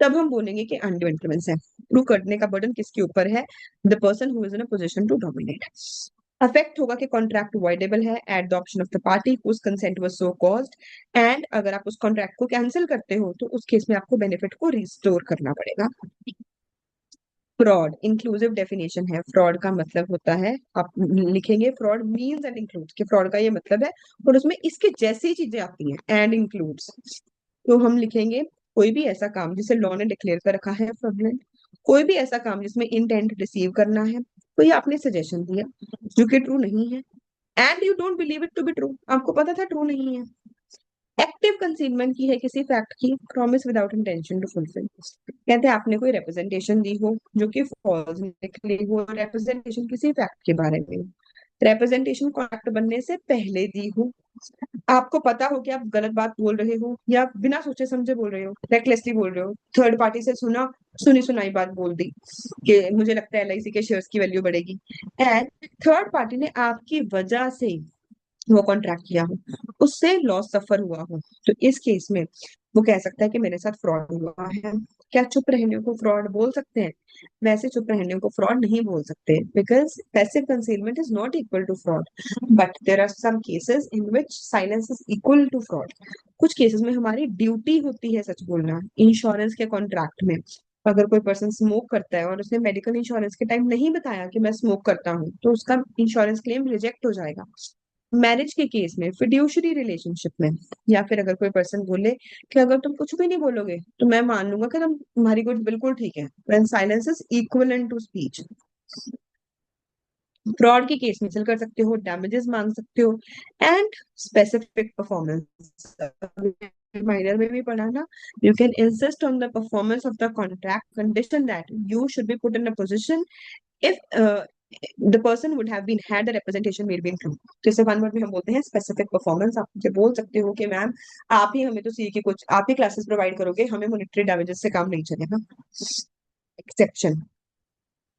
तब हम बोलेंगे कि अनड्यू इन्फ्लुएंस है। प्रूव करने का बर्डन किसके ऊपर है? The person who is in a position to dominate. Affect होगा कि कॉन्ट्रैक्ट वॉइडेबल है at the option of the party whose consent was so caused. And अगर आप उस कॉन्ट्रैक्ट को कैंसिल करते हो तो उस केस में आपको बेनिफिट को रिस्टोर करना पड़ेगा। फ्रॉड इंक्लूसिव डेफिनेशन है। फ्रॉड का मतलब होता है, आप लिखेंगे फ्रॉड मीन्स एंड इंक्लूड्स, कि फ्रॉड का ये मतलब है और उसमें इसके जैसी चीजें आती हैं, एंड इंक्लूड्स। तो हम लिखेंगे कोई भी ऐसा काम जिसे लॉ ने डिक्लेयर कर रखा है फ्रॉडलेंट, कोई भी ऐसा काम जिसमें इंटेंट रिसीव करना है, कोई आपने सजेशन दिया जो कि ट्रू नहीं है, and you don't believe it to be true, आपको पता था ट्रू नहीं है। एक्टिव कंसीलमेंट की है किसी फैक्ट की, promise without intention to fulfil. कहते हैं आपने कोई रिप्रेजेंटेशन दी हो जो कि फॉल्स निकली हो, रिप्रेजेंटेशन किसी फैक्ट के बारे में, रिप्रेजेंटेशन कॉन्ट्रैक्ट बनने से पहले दी हो, आपको पता हो कि आप गलत बात बोल रहे हो या बिना सोचे समझे बोल रहे हो, रेकलेसली बोल रहे हो, थर्ड पार्टी से सुनी सुनाई बात बोल दी कि मुझे लगता है एलआईसी के शेयर्स की वैल्यू बढ़ेगी, एंड थर्ड पार्टी ने आपकी वजह से वो कॉन्ट्रैक्ट किया हो, उससे लॉस सफर हुआ हो, तो इस केस में वो कह सकता है कि मेरे साथ फ्रॉड हुआ है। क्या चुप रहने को फ्रॉड बोल सकते हैं? वैसे चुप रहने को फ्रॉड नहीं बोल सकते, because passive concealment is not equal to fraud, but there are some cases in which silence is equal to fraud. कुछ केसेस में हमारी ड्यूटी होती है सच बोलना। इंश्योरेंस के कॉन्ट्रैक्ट में अगर कोई पर्सन स्मोक करता है और उसने मेडिकल इंश्योरेंस के टाइम नहीं बताया कि मैं स्मोक करता हूँ, तो उसका इंश्योरेंस क्लेम रिजेक्ट हो जाएगा। मैरिज के केस में, फिड्यूशरी रिलेशनशिप में, या फिर अगर कोई पर्सन बोले कि अगर तुम कुछ भी नहीं बोलोगे तो मैं मान लूंगा कि तुम्हारी कुछ बिल्कुल ठीक है, when silence is equivalent to speech. Fraud के केस में सेल कर सकते हो, डैमेजेस मांग सकते हो, एंड स्पेसिफिक परफॉर्मेंस। माइनर में भी पढ़ा ना, you can insist on the performance of the contract condition that you should be put in a position if the person would have been had the representation made been true। तो इसे one word में हम बोलते हैं specific performance. आप मुझे बोल सकते हो कि मैम आप ही हमें तो सी की कुछ आप ही क्लासेस प्रोवाइड करोगे, हमें मॉनेटरी डैमेजेस से काम नहीं चलेगा। एक्सेप्शन,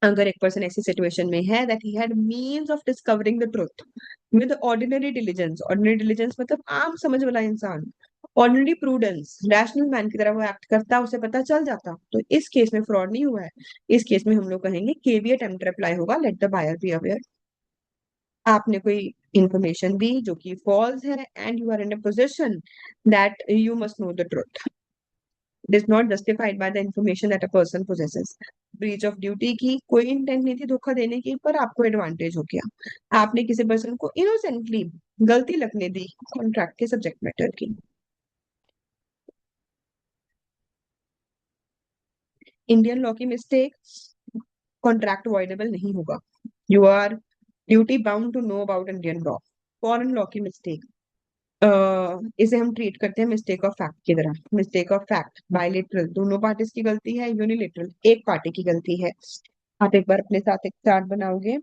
अगर एक पर्सन ऐसी सिचुएशन में है that he had means of discovering the truth with ordinary diligence, ordinary diligence मतलब आम समझ वाला इंसान, ऑर्डिनरी प्रूडेंस, रैशनल मैन की तरह वो एक्ट करता, उसे पता चल जाता, तो इस केस में फ्रॉड नहीं हुआ है। इस केस में हम लोग कहेंगे केवीएट एम्प्टर अप्लाई होगा, let the buyer be aware. आपने कोई इंफॉर्मेशन दी जो कि फॉल्स है and you are in a position that you must know the truth, it is not justified by the information that a person possesses. Breach of duty की, कोई intent नहीं थी धोखा देने की, पर आपको एडवांटेज हो गया, आपने किसी पर्सन को इनोसेंटली गलती लगने दी कॉन्ट्रैक्ट के सब्जेक्ट मैटर की। इंडियन लॉ की मिस्टेक, कॉन्ट्रैक्ट अवॉइडेबल नहीं होगा, you are duty bound to know about Indian law. Foreign law की मिस्टेक, इसे हम ट्रीट करते हैं मिस्टेक ऑफ फैक्ट की तरह। मिस्टेक ऑफ फैक्ट बायलेटरल, दोनों पार्टीज की गलती है, यूनिलेटरल एक पार्टी की गलती है। आप एक बार अपने साथ एक चार्ट बनाओगे,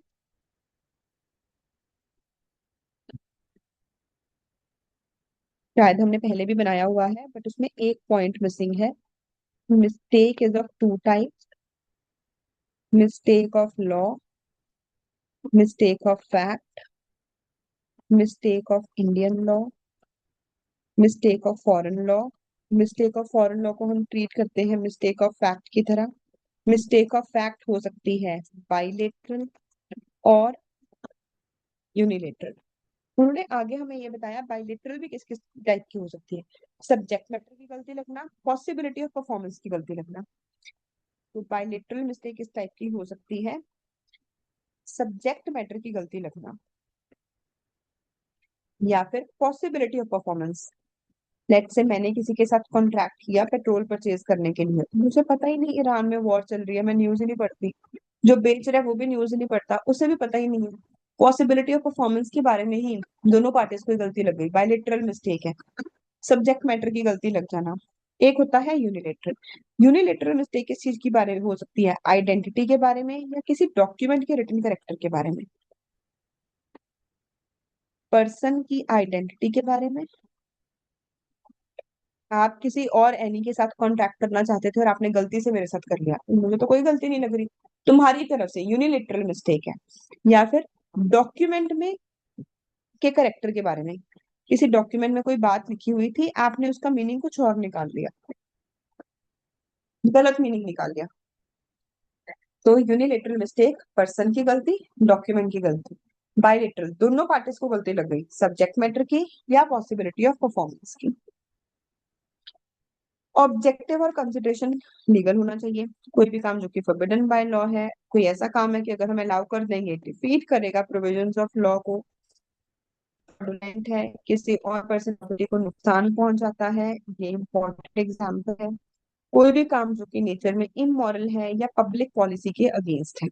शायद हमने पहले भी बनाया हुआ है बट उसमें एक पॉइंट मिसिंग है। Mistake is of two types, mistake of law, mistake of fact, mistake of Indian law, mistake of foreign law. Mistake of foreign law को हम ट्रीट करते हैं मिस्टेक ऑफ फैक्ट की तरह। मिस्टेक ऑफ फैक्ट हो सकती है बाइलेटरल और यूनिलेटरल। उन्होंने आगे हमें ये बताया बाइलेटरल भी किस किस टाइप की हो सकती है। सब्जेक्ट मैटर की गलती लगना, पॉसिबिलिटी ऑफ परफॉर्मेंस की गलती लगना। तो बाइलेटरल मिस्टेक इस टाइप की हो सकती है, सब्जेक्ट मैटर की गलती लगना या फिर पॉसिबिलिटी ऑफ परफॉर्मेंस। लेट से मैंने किसी के साथ कॉन्ट्रैक्ट किया पेट्रोल परचेज करने के लिए, मुझे पता ही नहीं ईरान में वॉर चल रही है, मैं न्यूज ही नहीं पढ़ती, जो बेच रहा है वो भी न्यूज ही नहीं पढ़ता, उसे भी पता ही नहीं है, पॉसिबिलिटी ऑफ परफॉर्मेंस के बारे में ही दोनों पार्टीज को गलती लग गई, बायलेटरल मिस्टेक है। सब्जेक्ट मैटर की गलती लग जाना। एक होता है यूनिलेटरल। यूनिलेटरल मिस्टेक किस चीज के बारे में हो सकती है? आइडेंटिटी के बारे में या किसी डॉक्यूमेंट के रिटन करेक्टर के बारे में? पर्सन की आइडेंटिटी के बारे में। आप किसी और एनी के साथ कॉन्टैक्ट करना चाहते थे और आपने गलती से मेरे साथ कर लिया, मुझे तो कोई गलती नहीं लग रही, तुम्हारी तरफ से यूनिलेटरल मिस्टेक है। या फिर डॉक्यूमेंट में के करेक्टर के बारे में, किसी डॉक्यूमेंट में कोई बात लिखी हुई थी, आपने उसका मीनिंग कुछ और निकाल लिया, गलत मीनिंग निकाल लिया। तो यूनिलेटरल मिस्टेक पर्सन की गलती, डॉक्यूमेंट की गलती। बायलेटरल दोनों पार्टीज को गलती लग गई, सब्जेक्ट मैटर की या पॉसिबिलिटी ऑफ परफॉर्मेंस की। ऑब्जेक्टिव और कंसिडरेशन लीगल होना चाहिए। कोई भी काम जो कि फोरबिडन बाय लॉ है, कोई ऐसा काम है कि अगर हम अलाउ कर देंगे डिफीट करेगा प्रोविजंस ऑफ लॉ को, fraudulent है, किसी और पर्सन को नुकसान पहुंचाता है, ये इम्पोर्टेंट एग्जाम्पल है। कोई भी काम जो कि नेचर में इमोरल है या पब्लिक पॉलिसी के अगेंस्ट है।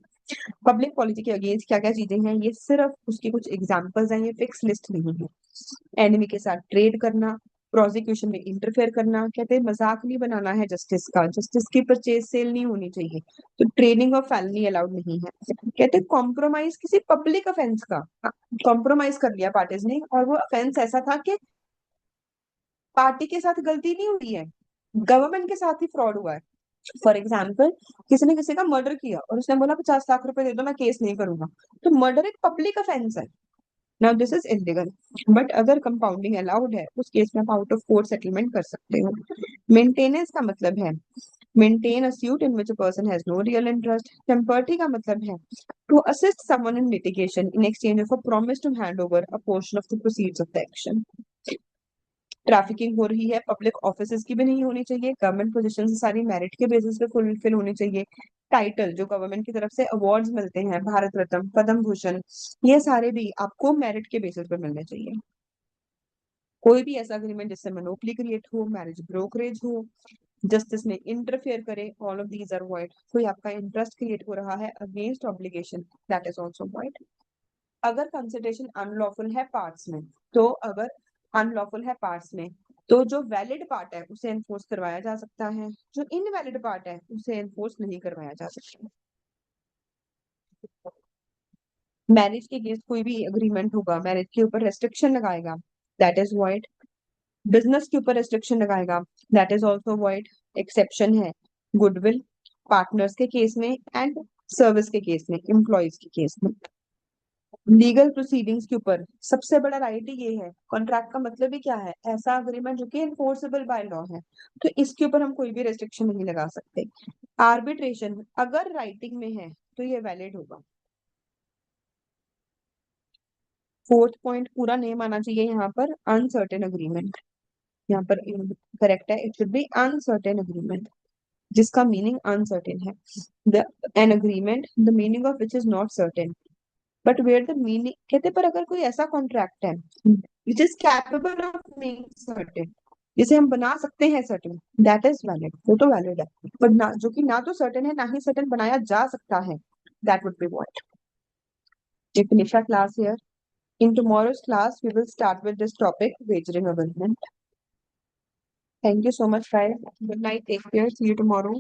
पब्लिक पॉलिसी के अगेंस्ट क्या क्या चीजें हैं, ये सिर्फ उसकी कुछ एग्जांपल्स हैं, ये फिक्स लिस्ट नहीं है। एनिमी के साथ ट्रेड करना, प्रोसिक्यूशन में इंटरफेयर करना, कहते हैं मजाक नहीं बनाना है जस्टिस का, जस्टिस की परचेज सेल नहीं होनी चाहिए, तो ट्रेडिंग ऑफ फेलनी अलाउड नहीं है। कहते हैं कॉम्प्रोमाइज किसी पब्लिक ऑफेंस का, कॉम्प्रोमाइज कर लिया पार्टीज ने और वो ऑफेंस ऐसा था कि पार्टी के साथ गलती नहीं हुई है, गवर्नमेंट के साथ ही फ्रॉड हुआ है। फॉर एग्जाम्पल, किसी ने किसी का मर्डर किया और उसने बोला 50 लाख रुपए दे दो मैं केस नहीं करूंगा, तो मर्डर एक पब्लिक ऑफेंस है। Now this is illegal. But अगर कंपाउंडिंग अलाउड है, उस केस में आप आउट ऑफ कोर्ट सेटलमेंट कर सकते हो। मेंटेनेंस का मतलब है maintain a suit in which a person has no real interest. Champerty का मतलब है to assist someone in litigation in exchange of a promise to hand over a portion of the proceeds of the action. Trafficking हो रही है, public offices की भी नहीं होनी चाहिए, गवर्नमेंट पोजीशन से सारी मेरिट के बेसिस पे फुलफिल होनी चाहिए। टाइटल जो गवर्नमेंट की तरफ से अवार्ड्स मिलते हैं, भारत रत्न, पद्म भूषण, ये सारे भी आपको मेरिट के बेसिस पे मिलने चाहिए। कोई भी ऐसा अग्रीमेंट जिससे मोनोपोली क्रिएट हो, मैरिज ब्रोकरेज हो, जस्टिस में इंटरफेयर करे, all of these are void. कोई आपका इंटरेस्ट क्रिएट हो रहा है against obligation, that is also void. अगर कंसिडरेशन अनलॉफुल है पार्ट्स में, तो अगर अनलॉफुल है पार्ट्स में, तो जो वैलिड पार्ट है उसे एनफोर्स करवाया जा सकता है, जो इनवैलिड पार्ट है उसे एनफोर्स नहीं करवाया जा सकता। मैरिज के अगेंस्ट कोई भी अग्रीमेंट होगा, मैरिज के ऊपर रेस्ट्रिक्शन लगाएगा, दैट इज वॉइड। बिजनेस के ऊपर रेस्ट्रिक्शन लगाएगा, that is also void. Exception है गुडविल, पार्टनर्स के केस में एंड सर्विस के केस में, एम्प्लॉयज के केस में। लीगल प्रोसीडिंग्स के ऊपर सबसे बड़ा राइट ही ये है। कॉन्ट्रैक्ट का मतलब ही क्या है? ऐसा अग्रीमेंट जो कि एनफोर्सेबल बाय लॉ है, तो इसके ऊपर हम कोई भी रेस्ट्रिक्शन नहीं लगा सकते। आर्बिट्रेशन अगर राइटिंग में है तो ये वैलिड होगा। फोर्थ पॉइंट पूरा नेम आना चाहिए यहाँ पर, अनसर्टेन अग्रीमेंट। यहाँ पर करेक्ट है, it should be uncertain agreement, जिसका मीनिंग अनसर्टेन है। The an agreement the meaning of which is not certain, but where the meaning, कहते पर अगर कोई ऐसा कॉन्ट्रैक्ट है which is capable of being certain, जिसे हम बना सकते हैं सर्टेन, दैट इज वैलिड, वो तो वैलिड है। बट ना जो कि ना तो सर्टेन है ना ही सर्टेन बनाया जा सकता है, that would be void. We finish our class here. In tomorrow's class, we will start with this topic, wagering agreement. Thank you so much, guys. Good night. Take care. See you tomorrow.